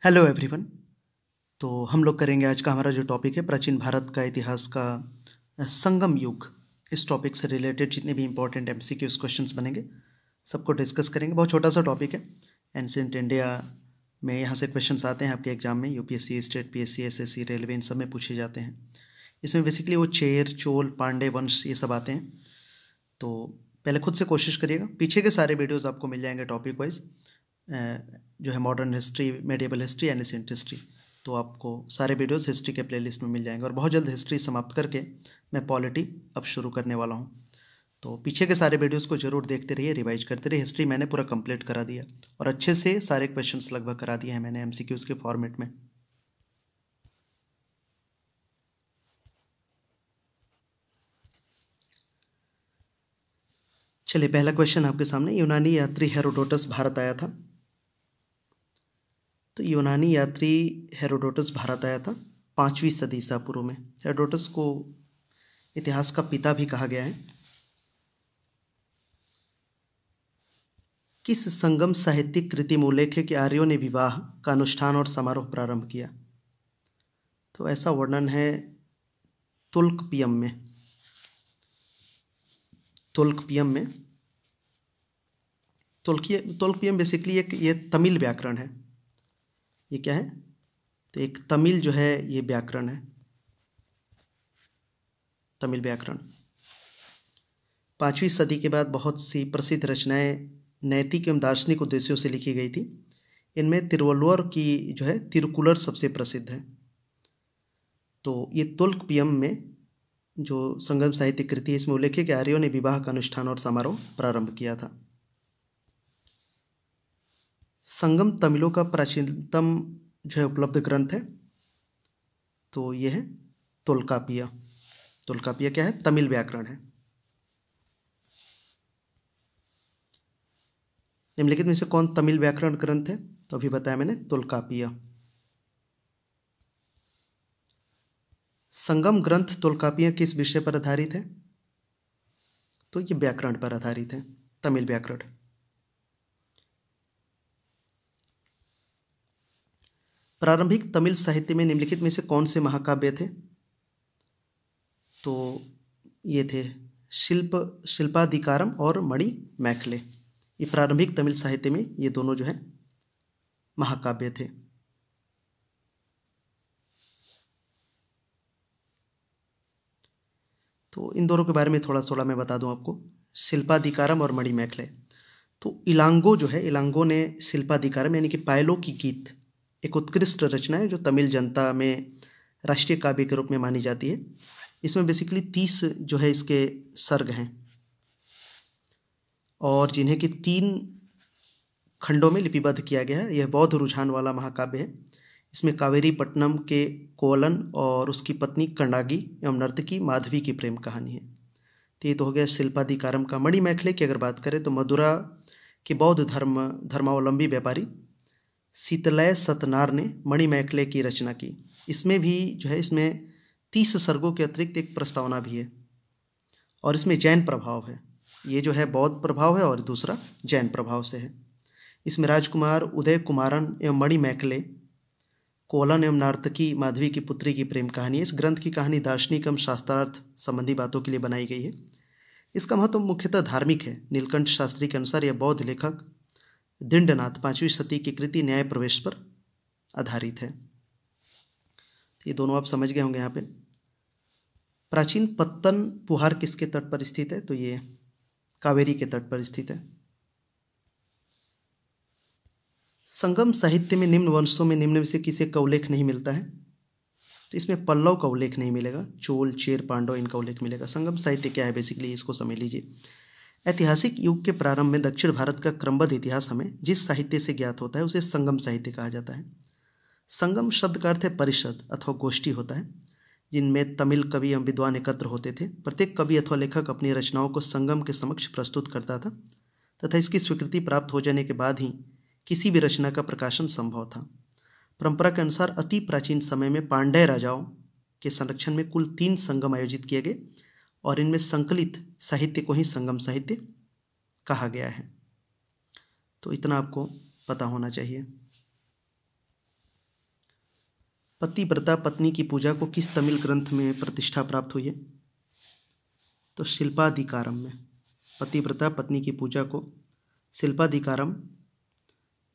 Hello everyone. तो हम लोग करेंगे आज का हमारा जो टॉपिक है प्राचीन भारत का इतिहास का संगम युग। इस टॉपिक से रिलेटेड जितने भी इंपॉर्टेंट एमसीक्यूज क्वेश्चंस बनेंगे सबको डिस्कस करेंगे। बहुत छोटा सा टॉपिक है। एंशिएंट इंडिया में यहाँ से क्वेश्चंस आते हैं आपके एग्जाम में, UPSC, state PSC, SSC, railway, इन सब में पूछे जाते हैं। इसमें बेसिकली वो चेर, चोल, पांडे वंश ये सब आते हैं। तो पहले खुद से कोशिश करिएगा। पीछे के सारे वीडियोज़ आपको मिल जाएंगे टॉपिक वाइज, जो है modern history, medieval history, ancient history. तो आपको सारे वीडियोस हिस्ट्री के प्लेलिस्ट में मिल जाएंगे। और बहुत जल्द हिस्ट्री समाप्त करके मैं पॉलिटी अब शुरू करने वाला हूँ। तो पीछे के सारे वीडियोस को जरूर देखते रहिए, रिवाइज करते रहिए। हिस्ट्री मैंने पूरा कंप्लीट करा दिया और अच्छे से सारे क्वेश्चंस लगभग करा दिए हैं मैंने एमसीक्यूज के फॉर्मेट में। चलिए, पहला क्वेश्चन आपके सामने। यूनानी यात्री हेरोडोटस भारत आया था। तो यूनानी यात्री हेरोडोटस भारत आया था 5वीं सदी ईसा पूर्व में। हेरोडोटस को इतिहास का पिता भी कहा गया है। किस संगम साहित्यिक कृति में उल्लेख है कि आर्यों ने विवाह का अनुष्ठान और समारोह प्रारंभ किया? तो ऐसा वर्णन है तुल्कपियम में। तुल्कपियम बेसिकली एक ये तमिल व्याकरण है। ये क्या है? तो एक तमिल जो है ये व्याकरण है, तमिल व्याकरण। 5वीं सदी के बाद बहुत सी प्रसिद्ध रचनाएं नैतिक एवं दार्शनिक उद्देश्यों से लिखी गई थी। इनमें तिरुवल्लुवर की जो है तिरुकुलर सबसे प्रसिद्ध है। तो ये तुल्कपियम में जो संगम साहित्य कृति है, इसमें उल्लेख है कि आर्यों ने विवाह का अनुष्ठान और समारोह प्रारंभ किया था। संगम तमिलों का प्राचीनतम जो है उपलब्ध ग्रंथ है, तो ये है तोल्कापिया। तोल्कापिया क्या है? तमिल व्याकरण है। निम्नलिखित में से कौन तमिल व्याकरण ग्रंथ है? तो अभी बताया मैंने, तोल्कापिया। संगम ग्रंथ तोल्कापिया किस विषय पर आधारित है? तो ये व्याकरण पर आधारित है, तमिल व्याकरण। प्रारंभिक तमिल साहित्य में निम्नलिखित में से कौन से महाकाव्य थे? तो ये थे शिल्पाधिकारम और मणि मैखले। ये प्रारंभिक तमिल साहित्य में ये दोनों जो है महाकाव्य थे। तो इन दोनों के बारे में थोड़ा थोड़ा मैं बता दूं आपको, शिल्पाधिकारम और मणि मैखले। तो इलांगो जो है, इलांगो ने शिल्पाधिकारम यानी कि पायलो की गीत, एक उत्कृष्ट रचना है जो तमिल जनता में राष्ट्रीय काव्य के रूप में मानी जाती है। इसमें बेसिकली 30 जो है इसके सर्ग हैं और जिन्हें कि 3 खंडों में लिपिबद्ध किया गया है। यह बौद्ध रुझान वाला महाकाव्य है। इसमें कावेरी पट्टनम के कोलन और उसकी पत्नी कंडागी एवं नर्तकी माधवी की प्रेम कहानी है। तो ये तो हो गया शिल्पाधिकारम का। मणि मैखले की अगर बात करें तो मदुरा के बौद्ध धर्मावलंबी व्यापारी शीतलय सतनार ने मणि मैखले की रचना की। इसमें भी जो है, इसमें 30 सर्गों के अतिरिक्त एक प्रस्तावना भी है और इसमें जैन प्रभाव है। ये जो है बौद्ध प्रभाव है और दूसरा जैन प्रभाव से है। इसमें राजकुमार उदय कुमारन एवं मणि मैखले कोलन एवं नार्तकी माधवी की पुत्री की प्रेम कहानी है। इस ग्रंथ की कहानी दार्शनिक एवं शास्त्रार्थ संबंधी बातों के लिए बनाई गई है। इसका महत्व मुख्यतः धार्मिक है। नीलकंठ शास्त्री के अनुसार यह बौद्ध लेखक दिंडनाथ 5वीं शती की कृति न्याय प्रवेश पर आधारित है। ये दोनों आप समझ गए होंगे। यहाँ पे प्राचीन पत्तन पुहार किसके तट पर स्थित है? तो ये कावेरी के तट पर स्थित है। संगम साहित्य में निम्न वंशों में निम्न में से किसी का उल्लेख नहीं मिलता है? तो इसमें पल्लव का उल्लेख नहीं मिलेगा, चोल, चेर, पांडव इनका उल्लेख मिलेगा। संगम साहित्य क्या है बेसिकली, इसको समझ लीजिए। ऐतिहासिक युग के प्रारंभ में दक्षिण भारत का क्रमबद्ध इतिहास हमें जिस साहित्य से ज्ञात होता है उसे संगम साहित्य कहा जाता है। संगम शब्द का अर्थ है परिषद अथवा गोष्ठी होता है, जिनमें तमिल कवि एवं विद्वान एकत्र होते थे। प्रत्येक कवि अथवा लेखक अपनी रचनाओं को संगम के समक्ष प्रस्तुत करता था तथा इसकी स्वीकृति प्राप्त हो जाने के बाद ही किसी भी रचना का प्रकाशन संभव था। परंपरा के अनुसार अति प्राचीन समय में पांड्य राजाओं के संरक्षण में कुल 3 संगम आयोजित किए गए और इनमें संकलित साहित्य को ही संगम साहित्य कहा गया है। तो इतना आपको पता होना चाहिए। पतिव्रता पत्नी की पूजा को किस तमिल ग्रंथ में प्रतिष्ठा प्राप्त हुई है? तो शिल्पाधिकारम में। पतिव्रता पत्नी की पूजा को शिल्पाधिकारम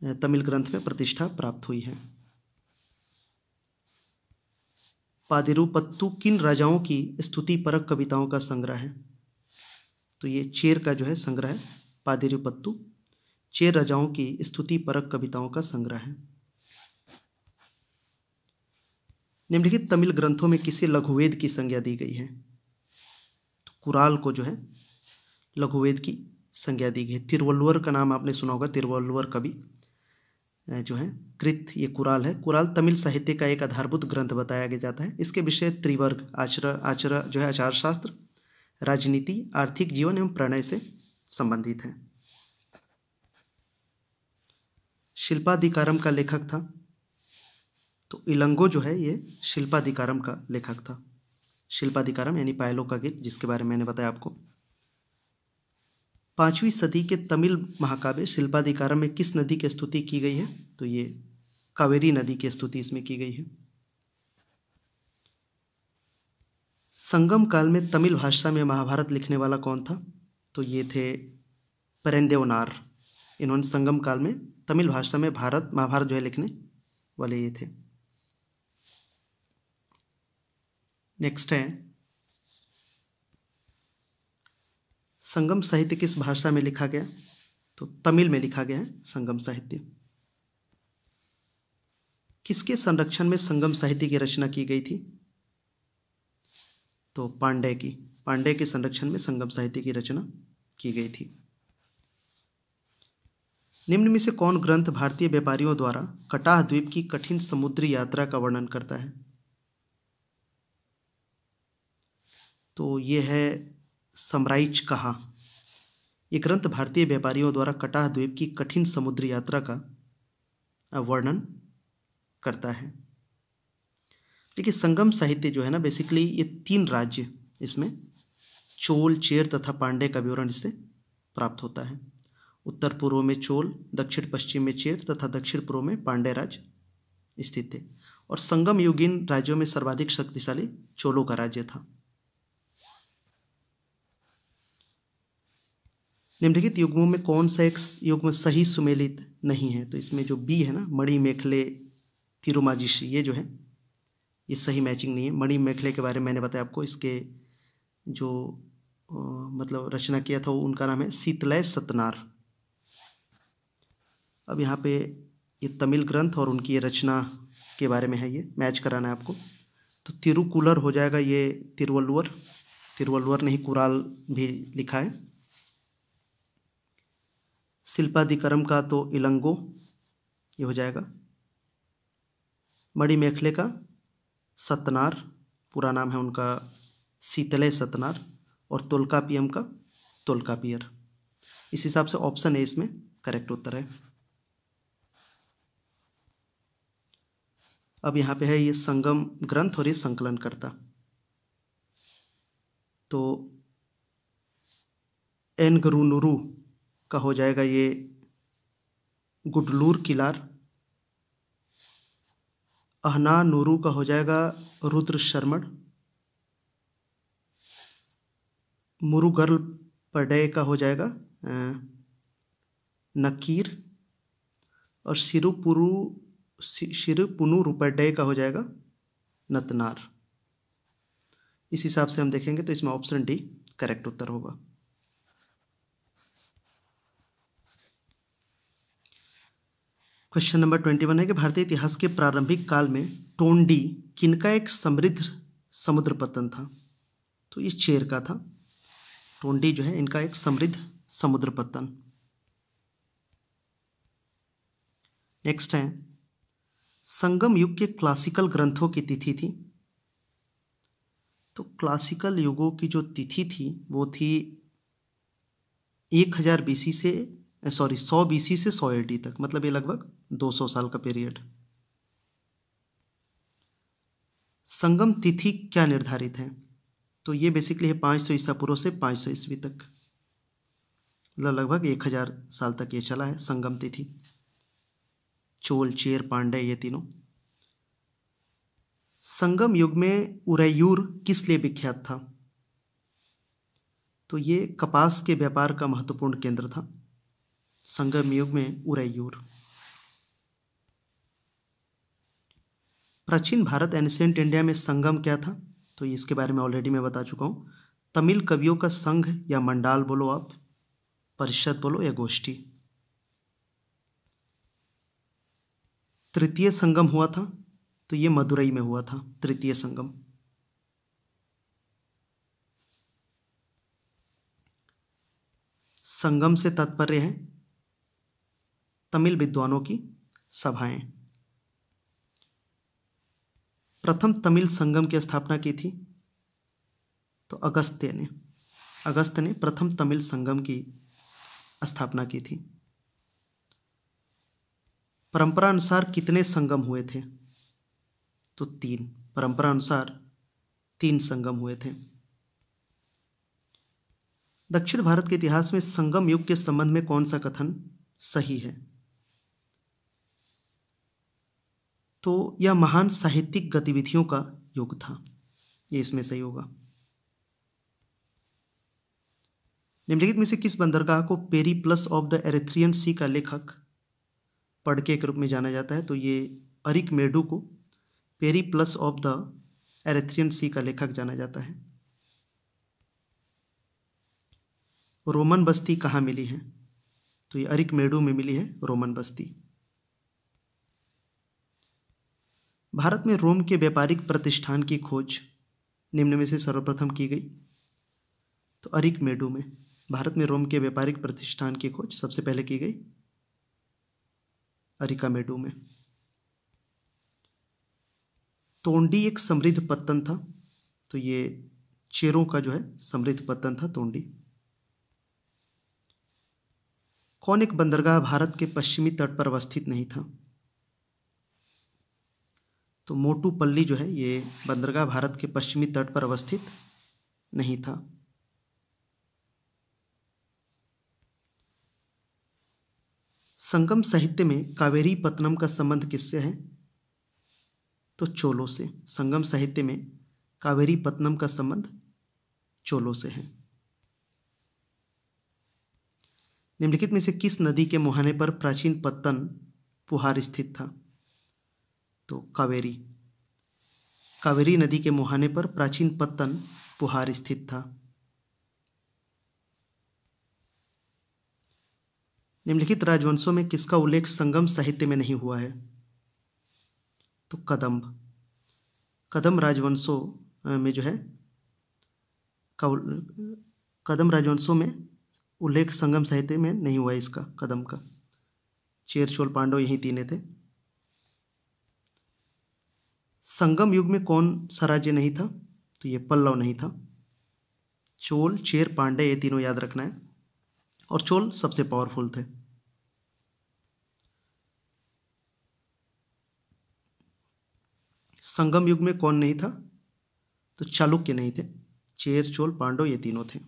तमिल ग्रंथ में प्रतिष्ठा प्राप्त हुई है। पादिरुपत्तु किन राजाओं की स्तुति परक कविताओं का संग्रह है? तो ये चेर का जो है संग्रह है। पादिरुपत्तु चेर राजाओं की स्तुति परक कविताओं का संग्रह है। निम्नलिखित तमिल ग्रंथों में किसे लघुवेद की संज्ञा दी गई है? तो कुराल को जो है लघुवेद की संज्ञा दी गई है। तिरुवल्लुवर का नाम आपने सुना होगा। तिरुवल्लुवर कवि जो है कृत, ये कुराल है। कुराल तमिल साहित्य का एक आधारभूत ग्रंथ बताया गया जाता है। इसके विषय त्रिवर्ग आचार शास्त्र, राजनीति, आर्थिक जीवन एवं प्रणय से संबंधित है। शिल्पाधिकारम का लेखक था तो इलंगो जो है ये शिल्पाधिकारम का लेखक था। शिल्पाधिकारम यानी पायलो का गीत, जिसके बारे में मैंने बताया आपको। 5वीं सदी के तमिल महाकाव्य शिल्पाधिकारम में किस नदी की स्तुति की गई है? तो ये कावेरी नदी की स्तुति इसमें की गई है। संगम काल में तमिल भाषा में महाभारत लिखने वाला कौन था? तो ये थे पेरेंदेवनार। इन्होंने संगम काल में तमिल भाषा में महाभारत जो है लिखने वाले ये थे। नेक्स्ट है, संगम साहित्य किस भाषा में लिखा गया? तो तमिल में लिखा गया है संगम साहित्य। किसके संरक्षण में संगम साहित्य की रचना की गई थी? तो पांडे के संरक्षण में संगम साहित्य की रचना की गई थी। निम्न में से कौन ग्रंथ भारतीय व्यापारियों द्वारा कटाह द्वीप की कठिन समुद्री यात्रा का वर्णन करता है? तो ये है समराइच कहा। ये ग्रंथ भारतीय व्यापारियों द्वारा कटाह द्वीप की कठिन समुद्री यात्रा का वर्णन करता है। देखिए, संगम साहित्य जो है ना, बेसिकली ये 3 राज्य, इसमें चोल, चेर तथा पांडे का विवरण इससे प्राप्त होता है। उत्तर पूर्व में चोल, दक्षिण पश्चिम में चेर तथा दक्षिण पूर्व में पांडे राज्य स्थित थे। और संगम युगीन राज्यों में सर्वाधिक शक्तिशाली चोलों का राज्य था। निम्नलिखित युग्मों में कौन सा एक युग्म सही सुमेलित नहीं है? तो इसमें जो बी है ना, मणि मेखले तिरुमाजिशी, ये जो है ये सही मैचिंग नहीं है। मणि मेखले के बारे में मैंने बताया आपको। इसके जो मतलब रचना किया था उनका नाम है शीतलय सतनार। अब यहाँ पे ये तमिल ग्रंथ और उनकी ये रचना के बारे में है, ये मैच कराना है आपको। तो तिरुकुलर हो जाएगा ये तिरुवल्लुवर ने ही कुराल भी लिखा है। शिल्पाधिकारम का तो इलंगो ये हो जाएगा। मणि मेखले का सतनार, पूरा नाम है उनका शीतलय सतनार। और तोल्कापियम का तोल्कापियर। इस हिसाब से ऑप्शन ए इसमें करेक्ट उत्तर है। अब यहाँ पे है ये संगम ग्रंथ और ये संकलनकर्ता। तो एनगरुनुरु का हो जाएगा ये गुडलूर किलार। अहना नूरू का हो जाएगा रुद्र शर्मण। मुरुगल पडे का हो जाएगा नकीर। और शिरुपुनुरुपडे का हो जाएगा नतनार। इस हिसाब से हम देखेंगे तो इसमें ऑप्शन डी करेक्ट उत्तर होगा। क्वेश्चन नंबर 21 है कि भारतीय इतिहास के प्रारंभिक काल में टोंडी किनका एक समृद्ध समुद्र पतन था? तो ये चेर का था। टोंडी जो है इनका एक समृद्ध समुद्र पतन। नेक्स्ट है, संगम युग के क्लासिकल ग्रंथों की तिथि थी। तो क्लासिकल युगों की जो तिथि थी वो थी 1000 बीसी से 100 बीसी से 100 एडी तक, मतलब ये लगभग 200 साल का पीरियड। संगम तिथि क्या निर्धारित है? तो ये बेसिकली है 500 ईसा पूर्व से 500 ईस्वी तक, मतलब लगभग 1000 साल तक ये चला है संगम तिथि। चोल, चेर, पांडे ये तीनों। संगम युग में उरैयूर किस लिए विख्यात था? तो ये कपास के व्यापार का महत्वपूर्ण केंद्र था संगम युग में उरैयूर। प्राचीन भारत एंशिएंट इंडिया में संगम क्या था? तो इसके बारे में ऑलरेडी मैं बता चुका हूँ। तमिल कवियों का संघ या मंडाल बोलो आप, परिषद बोलो या गोष्ठी। तृतीय संगम हुआ था तो ये मदुरई में हुआ था तृतीय संगम। संगम से तात्पर्य है तमिल विद्वानों की सभाएं। प्रथम तमिल संगम की स्थापना की थी तो अगस्त्य ने प्रथम तमिल संगम की स्थापना की थी। परंपरा अनुसार कितने संगम हुए थे? तो 3। परंपरा अनुसार 3 संगम हुए थे। दक्षिण भारत के इतिहास में संगम युग के संबंध में कौन सा कथन सही है? तो यह महान साहित्यिक गतिविधियों का युग था, ये इसमें सही होगा। निम्नलिखित में से किस बंदरगाह को पेरिप्लस ऑफ द एरिथ्रियन सी का लेखक पढ़ के रूप में जाना जाता है? तो ये अरिकमेडु को पेरिप्लस ऑफ द एरिथ्रियन सी का लेखक जाना जाता है। रोमन बस्ती कहाँ मिली है? तो ये अरिकमेडु में मिली है रोमन बस्ती। भारत में रोम के व्यापारिक प्रतिष्ठान की खोज निम्न में से सर्वप्रथम की गई? तो अरिकमेडु में। भारत में रोम के व्यापारिक प्रतिष्ठान की खोज सबसे पहले की गई अरिकामेडु में। तोंडी एक समृद्ध पत्तन था तो ये चेरों का जो है समृद्ध पत्तन था तोंडी। कौन एक बंदरगाह भारत के पश्चिमी तट पर अवस्थित नहीं था? तो मोटूपल्ली जो है ये बंदरगाह भारत के पश्चिमी तट पर अवस्थित नहीं था। संगम साहित्य में कावेरी पत्तनम का संबंध किससे है? तो चोलों से। संगम साहित्य में कावेरी पत्तनम का संबंध चोलों से है। निम्नलिखित में से किस नदी के मुहाने पर प्राचीन पत्तन पुहार स्थित था? तो कावेरी। कावेरी नदी के मुहाने पर प्राचीन पत्तन पुहार स्थित था। निम्नलिखित राजवंशों में किसका उल्लेख संगम साहित्य में नहीं हुआ है? तो कदम्ब। कदम राजवंशों में जो है कदम राजवंशों में उल्लेख संगम साहित्य में नहीं हुआ है इसका, कदम का। चेर चोल पांडव यही तीनों थे। संगम युग में कौन सा राज्य नहीं था? तो ये पल्लव नहीं था। चोल, चेर, पांडे ये तीनों याद रखना है, और चोल सबसे पावरफुल थे। संगम युग में कौन नहीं था? तो चालुक्य नहीं थे। चेर, चोल, पांडव ये तीनों थे।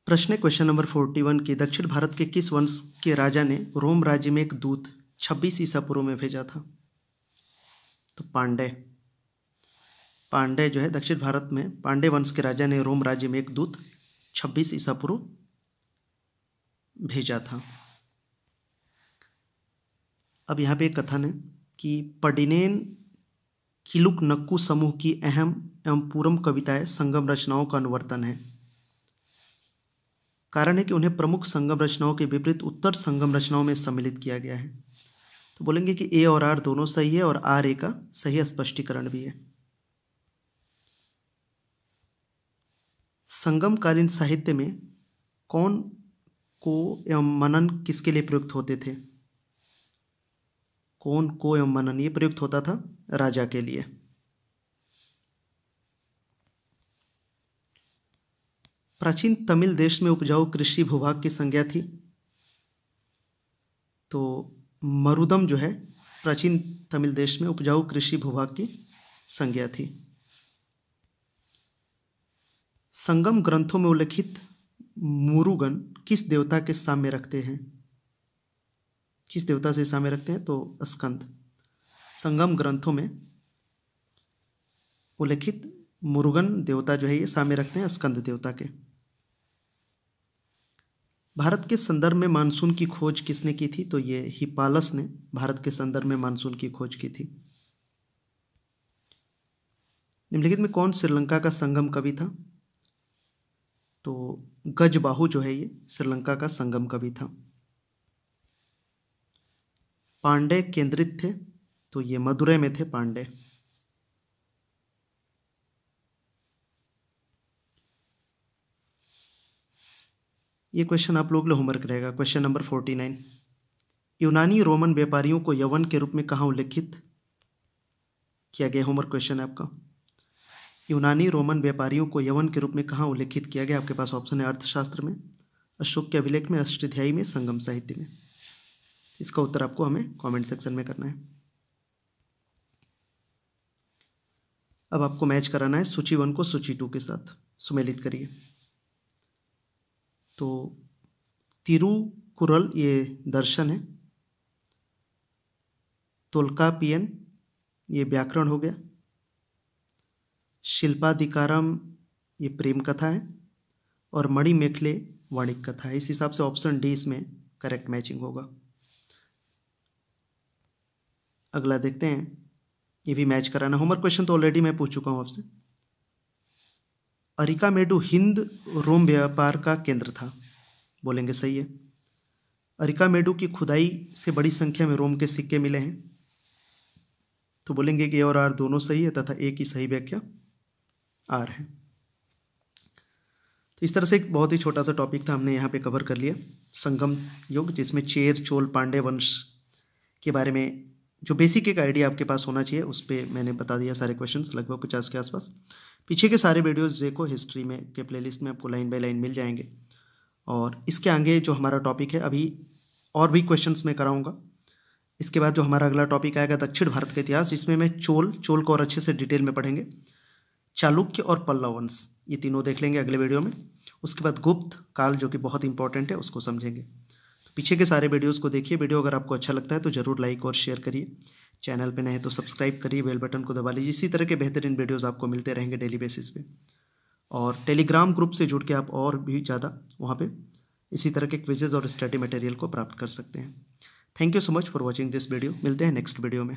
प्रश्न क्वेश्चन नंबर 41 की दक्षिण भारत के किस वंश के राजा ने रोम राज्य में एक दूत 26 ईसा पूर्व में भेजा था? तो पांडे जो है दक्षिण भारत में पांडे वंश के राजा ने रोम राज्य में एक दूत 26 ईसा पूर्व भेजा था। अब यहाँ पे एक कथन है कि पडिनेन किलुकनक्कु समूह की अहम एवं पूरम कविताएं संगम रचनाओं का अनुवर्तन है। कारण है कि उन्हें प्रमुख संगम रचनाओं के विपरीत उत्तर संगम रचनाओं में सम्मिलित किया गया है। तो बोलेंगे कि ए और आर दोनों सही है, और आर ए का सही स्पष्टीकरण भी है। संगमकालीन साहित्य में कौन को एवं मनन किसके लिए प्रयुक्त होते थे? कौन को एवं मनन ये प्रयुक्त होता था राजा के लिए। प्राचीन तमिल देश में उपजाऊ कृषि भूभाग की संज्ञा थी? तो मरुदम जो है प्राचीन तमिल देश में उपजाऊ कृषि भूभाग की संज्ञा थी। संगम ग्रंथों में उल्लिखित मुरुगन किस देवता के साम्य रखते हैं? किस देवता से साम्य रखते हैं? तो स्कंद। संगम ग्रंथों में उल्लिखित मुरुगन देवता जो है ये सामने रखते हैं स्कंद देवता के। भारत के संदर्भ में मानसून की खोज किसने की थी? तो ये हिप्पालस ने भारत के संदर्भ में मानसून की खोज की थी। निम्नलिखित में कौन श्रीलंका का संगम कवि था? तो गजबाहु जो है ये श्रीलंका का संगम कवि था। पांडे केंद्रित थे, तो ये मदुरै में थे पांडे। ये क्वेश्चन आप लोग के लिए होमवर्क रहेगा। क्वेश्चन नंबर 49, यूनानी रोमन व्यापारियों को यवन के रूप में कहाँ उल्लेखित किया गया? होमवर्क क्वेश्चन है आपका। यूनानी रोमन व्यापारियों को यवन के रूप में कहाँ उल्लेखित किया गया? आपके पास ऑप्शन है अर्थशास्त्र में, अशोक के अभिलेख में, अष्टाध्यायी में, संगम साहित्य में। इसका उत्तर आपको हमें कमेंट सेक्शन में करना है। अब आपको मैच कराना है सूची 1 को सूची 2 के साथ। सुमेलित करिए। तो तिरुकुरल ये दर्शन है, तोल्कापियन ये व्याकरण हो गया, शिल्पाधिकारम ये प्रेम कथा है, और मणिमेखले वाणिक कथा है। इस हिसाब से ऑप्शन डी इसमें करेक्ट मैचिंग होगा। अगला देखते हैं, ये भी मैच कराना। होमवर्क क्वेश्चन तो ऑलरेडी मैं पूछ चुका हूं आपसे। अरिकामेडु हिंद रोम व्यापार का केंद्र था। बोलेंगे सही है। अरिकामेडु की खुदाई से बड़ी संख्या में रोम के सिक्के मिले हैं, तो बोलेंगे कि ए और आर दोनों सही है तथा ए की सही व्याख्या आर है। तो इस तरह से एक बहुत ही छोटा सा टॉपिक था, हमने यहाँ पे कवर कर लिया संगम युग, जिसमें चेर चोल पांड्य वंश के बारे में जो बेसिक एक आइडिया आपके पास होना चाहिए उस पर मैंने बता दिया सारे क्वेश्चंस, लगभग 50 के आसपास। पीछे के सारे वीडियोस देखो हिस्ट्री में के प्लेलिस्ट में, आपको लाइन बाय लाइन मिल जाएंगे। और इसके आगे जो हमारा टॉपिक है, अभी और भी क्वेश्चंस मैं कराऊंगा। इसके बाद जो हमारा अगला टॉपिक आएगा दक्षिण भारत का इतिहास, जिसमें मैं चोल को और अच्छे से डिटेल में पढ़ेंगे, चालुक्य और पल्लव वंश, ये तीनों देख लेंगे अगले वीडियो में। उसके बाद गुप्त काल जो कि बहुत इंपॉर्टेंट है, उसको समझेंगे। तो पीछे के सारे वीडियोस को देखिए। वीडियो अगर आपको अच्छा लगता है तो ज़रूर लाइक और शेयर करिए। चैनल पे नए हैं तो सब्सक्राइब करिए, बेल बटन को दबा लीजिए। इसी तरह के बेहतरीन वीडियोस आपको मिलते रहेंगे डेली बेसिस पे। और टेलीग्राम ग्रुप से जुड़ के आप और भी ज़्यादा वहाँ पे इसी तरह के क्विजेज और स्टडी मटेरियल को प्राप्त कर सकते हैं। Thank you so much for watching this video. मिलते हैं नेक्स्ट वीडियो में।